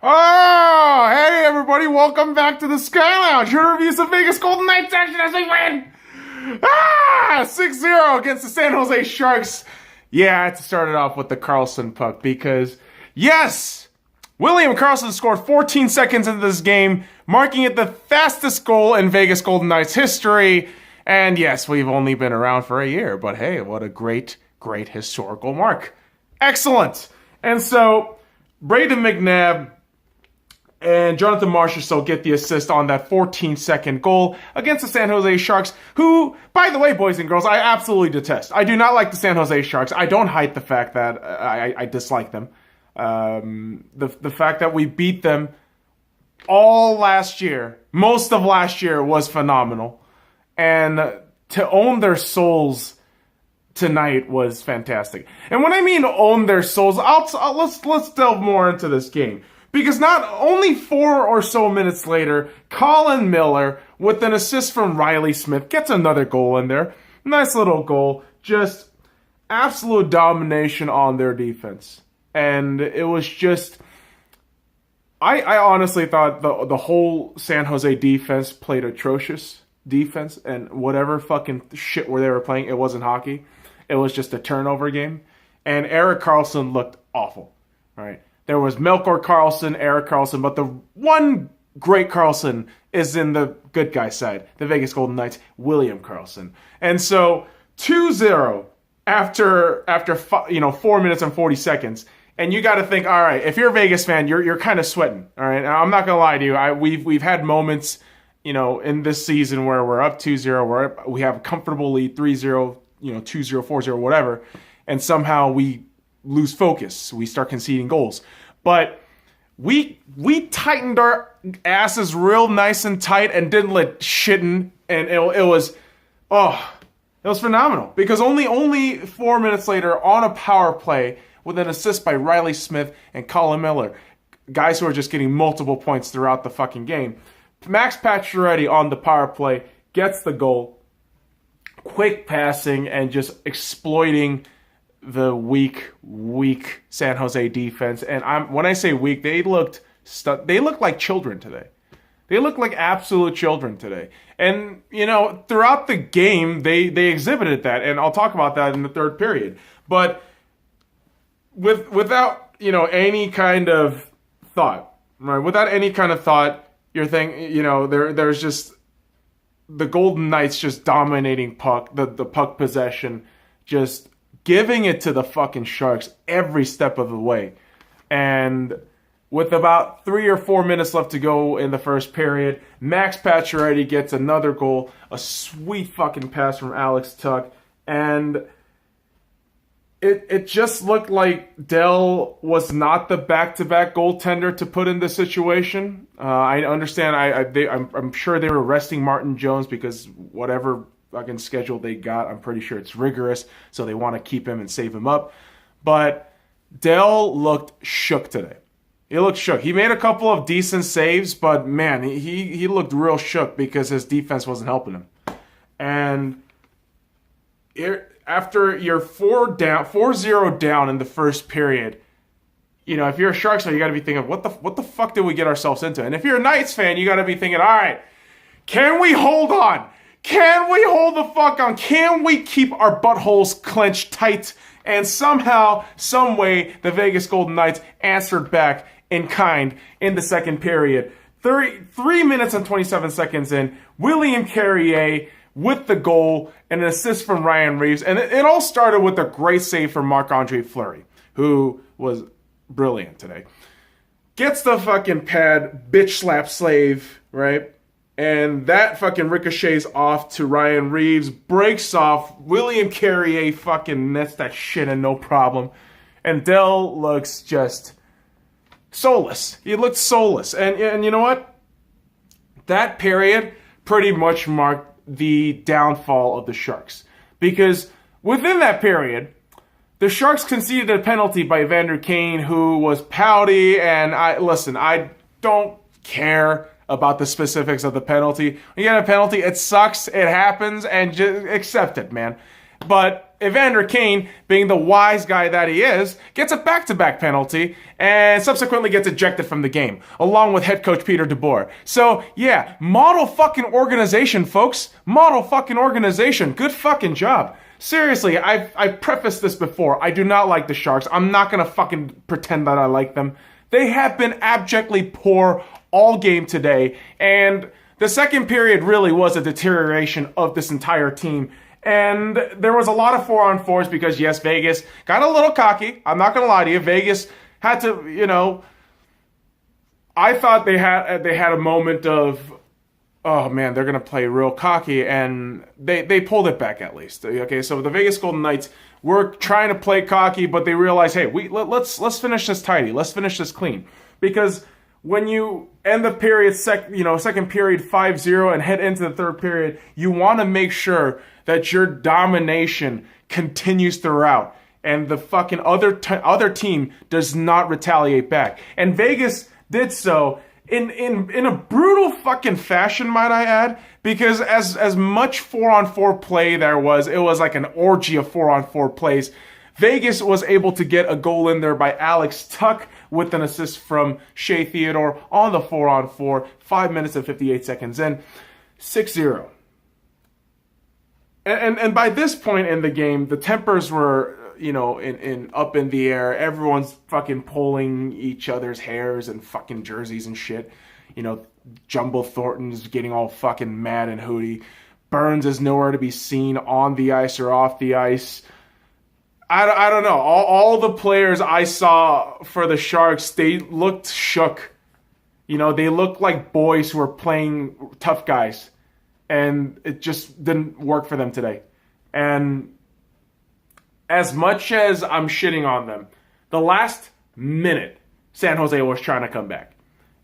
Oh, hey everybody, welcome back to the SkyLounge. Here to review some Vegas Golden Knights action as we win. 6-0 against the San Jose Sharks. Yeah, I had to start it off with the Karlsson puck because, yes, William Karlsson scored 14 seconds into this game, marking it the fastest goal in Vegas Golden Knights history. And yes, we've only been around for a year, but hey, what a great historical mark. Excellent. And so, Braden McNabb and Jonathan Marchessault get the assist on that 14-second goal against the San Jose Sharks, who, by the way, boys and girls, I absolutely detest. I do not like the San Jose Sharks. I don't hide the fact that I dislike them. The fact that we beat them all last year, most of last year, was phenomenal. And to own their souls tonight was fantastic. And when I mean own their souls, let's delve more into this game. Because not only 4 or so minutes later, Colin Miller, with an assist from Riley Smith, gets another goal in there. Nice little goal. Just absolute domination on their defense. And it was just... I honestly thought the whole San Jose defense played atrocious defense. And whatever fucking shit where they were playing, it wasn't hockey. It was just a turnover game. And Erik Karlsson looked awful. Right? There was Melker Karlsson, Erik Karlsson, but the one great Karlsson is in the good guy side, the Vegas Golden Knights, William Karlsson. And so 2-0 after 4 minutes and 40 seconds, and you got to think, all right, if you're a Vegas fan, you're kind of sweating, all right? Now, I'm not gonna lie to you, we've had moments, in this season where we're up 2-0, where we have a comfortable lead, 3-0, 2-0, 4-0, whatever, and somehow we lose focus. We start conceding goals. But we tightened our asses real nice and tight and didn't let shit in. And it was phenomenal. Because only 4 minutes later, on a power play with an assist by Riley Smith and Colin Miller, guys who are just getting multiple points throughout the fucking game, Max Pacioretty on the power play gets the goal. Quick passing and just exploiting the weak San Jose defense. And when I say weak, they looked like children today. They looked like absolute children today. And, throughout the game, they exhibited that. And I'll talk about that in the third period. But without, any kind of thought, right? Without any kind of thought, you're thinking, there's just the Golden Knights just dominating puck, the puck possession, just giving it to the fucking Sharks every step of the way. And with about 3 or 4 minutes left to go in the first period, Max Pacioretty gets another goal, a sweet fucking pass from Alex Tuch, and it just looked like Dell was not the back-to-back goaltender to put in this situation. I understand. I'm sure they were resting Martin Jones because whatever fucking schedule they got, I'm pretty sure it's rigorous, so they want to keep him and save him up. But Dell looked shook today. He looked shook. He made a couple of decent saves, but man, he looked real shook because his defense wasn't helping him. And after you're 4-0 down in the first period, if you're a Sharks fan, you got to be thinking, what the fuck did we get ourselves into? And if you're a Knights fan, you got to be thinking, all right, can we hold on? Can we hold the fuck on? Can we keep our buttholes clenched tight? And somehow, some way, the Vegas Golden Knights answered back in kind in the second period. 3 minutes and 27 seconds in, William Carrier with the goal and an assist from Ryan Reeves. And it all started with a great save from Marc-Andre Fleury, who was brilliant today. Gets the fucking pad, bitch slap slave, right? And that fucking ricochets off to Ryan Reeves, breaks off. William Carrier fucking nets that shit in no problem. And Dell looks just soulless. He looked soulless. And you know what? That period pretty much marked the downfall of the Sharks. Because within that period, the Sharks conceded a penalty by Evander Kane, who was pouty. And I don't care about the specifics of the penalty. When you get a penalty, it sucks, it happens, and just accept it, man. But Evander Kane, being the wise guy that he is, gets a back-to-back penalty and subsequently gets ejected from the game, along with head coach Peter DeBoer. So, yeah, model fucking organization, folks. Model fucking organization. Good fucking job. Seriously, I've prefaced this before. I do not like the Sharks. I'm not gonna fucking pretend that I like them. They have been abjectly poor all game today, and the second period really was a deterioration of this entire team. And there was a lot of 4-on-4s because, yes, Vegas got a little cocky. I'm not going to lie to you. Vegas had to, I thought they had a moment of, oh, man, they're going to play real cocky. And they pulled it back at least. Okay, so the Vegas Golden Knights were trying to play cocky, but they realized, hey, let's finish this tidy. Let's finish this clean. Because when you end the period, second period 5-0 and head into the third period, you want to make sure that your domination continues throughout, and the fucking other team does not retaliate back. And Vegas did so in a brutal fucking fashion, might I add, because as much 4-on-4 play there was, it was like an orgy of 4-on-4 plays. Vegas was able to get a goal in there by Alex Tuck with an assist from Shea Theodore on the 4-on-4, 5 minutes and 58 seconds in, 6-0. And by this point in the game, the tempers were, in up in the air. Everyone's fucking pulling each other's hairs and fucking jerseys and shit. Jumbo Thornton's getting all fucking mad and hooty. Burns is nowhere to be seen on the ice or off the ice. I don't know. All the players I saw for the Sharks, they looked shook. They looked like boys who were playing tough guys. And it just didn't work for them today. And as much as I'm shitting on them, the last minute, San Jose was trying to come back.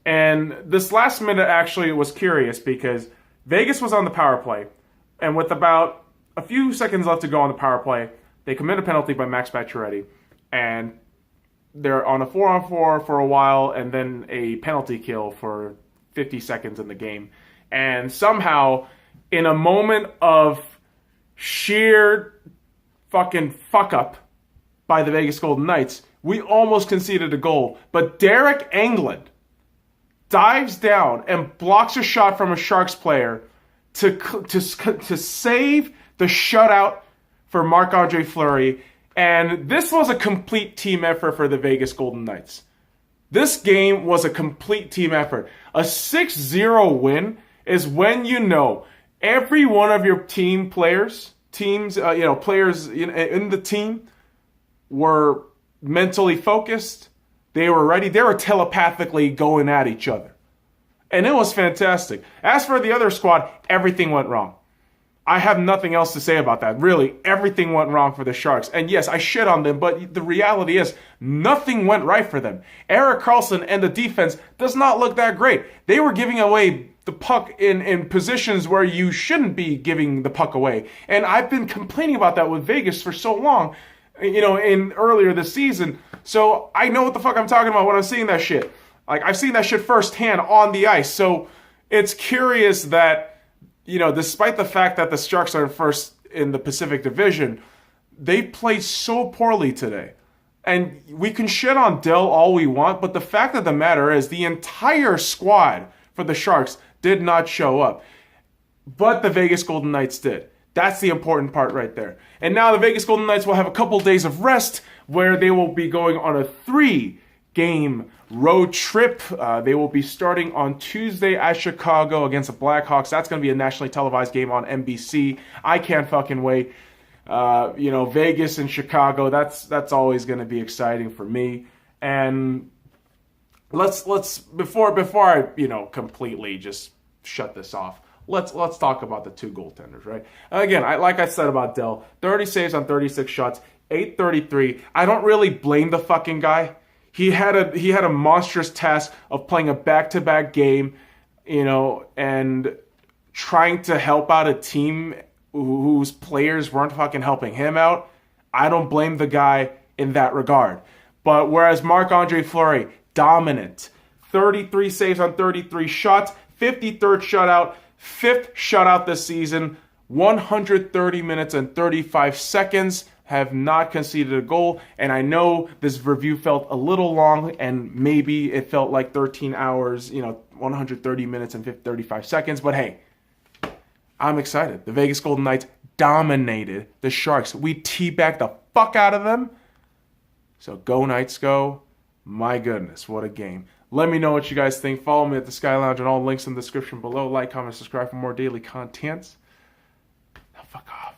And this last minute actually was curious because Vegas was on the power play. And with about a few seconds left to go on the power play, they commit a penalty by Max Pacioretty. And they're on a 4-on-4 for a while and then a penalty kill for 50 seconds in the game. And somehow, in a moment of sheer fucking fuck up by the Vegas Golden Knights, we almost conceded a goal. But Derek Englund dives down and blocks a shot from a Sharks player to save the shutout for Marc-Andre Fleury. And this was a complete team effort for the Vegas Golden Knights. This game was a complete team effort. A 6-0 win is when every one of your players in the team were mentally focused. They were ready. They were telepathically going at each other. And it was fantastic. As for the other squad, everything went wrong. I have nothing else to say about that. Really, everything went wrong for the Sharks. And yes, I shit on them, but the reality is nothing went right for them. Erik Karlsson and the defense does not look that great. They were giving away the puck in positions where you shouldn't be giving the puck away. And I've been complaining about that with Vegas for so long, in earlier this season. So I know what the fuck I'm talking about when I'm seeing that shit. Like, I've seen that shit firsthand on the ice. So it's curious that, despite the fact that the Sharks are first in the Pacific Division, they played so poorly today. And we can shit on Dell all we want, but the fact of the matter is the entire squad for the Sharks did not show up. But the Vegas Golden Knights did. That's the important part right there. And now the Vegas Golden Knights will have a couple days of rest where they will be going on a 3-game road trip. They will be starting on Tuesday at Chicago against the Blackhawks. That's going to be a nationally televised game on NBC. I can't fucking wait. Vegas and Chicago, that's always going to be exciting for me. And let's before I completely just shut this off, let's talk about the two goaltenders, right? Again, like I said about Dell, 30 saves on 36 shots, 833. I don't really blame the fucking guy. He had a monstrous task of playing a back-to-back game, and trying to help out a team whose players weren't fucking helping him out. I don't blame the guy in that regard. But whereas Marc-Andre Fleury, dominant, 33 saves on 33 shots, 53rd shutout, 5th shutout this season, 130 minutes and 35 seconds, have not conceded a goal. And I know this review felt a little long, and maybe it felt like 13 hours, 130 minutes and 35 seconds. But hey, I'm excited. The Vegas Golden Knights dominated the Sharks. We teabagged the fuck out of them. So go Knights, go. My goodness, what a game. Let me know what you guys think. Follow me at the Sky Lounge and all links in the description below. Like, comment, subscribe for more daily content. Now fuck off.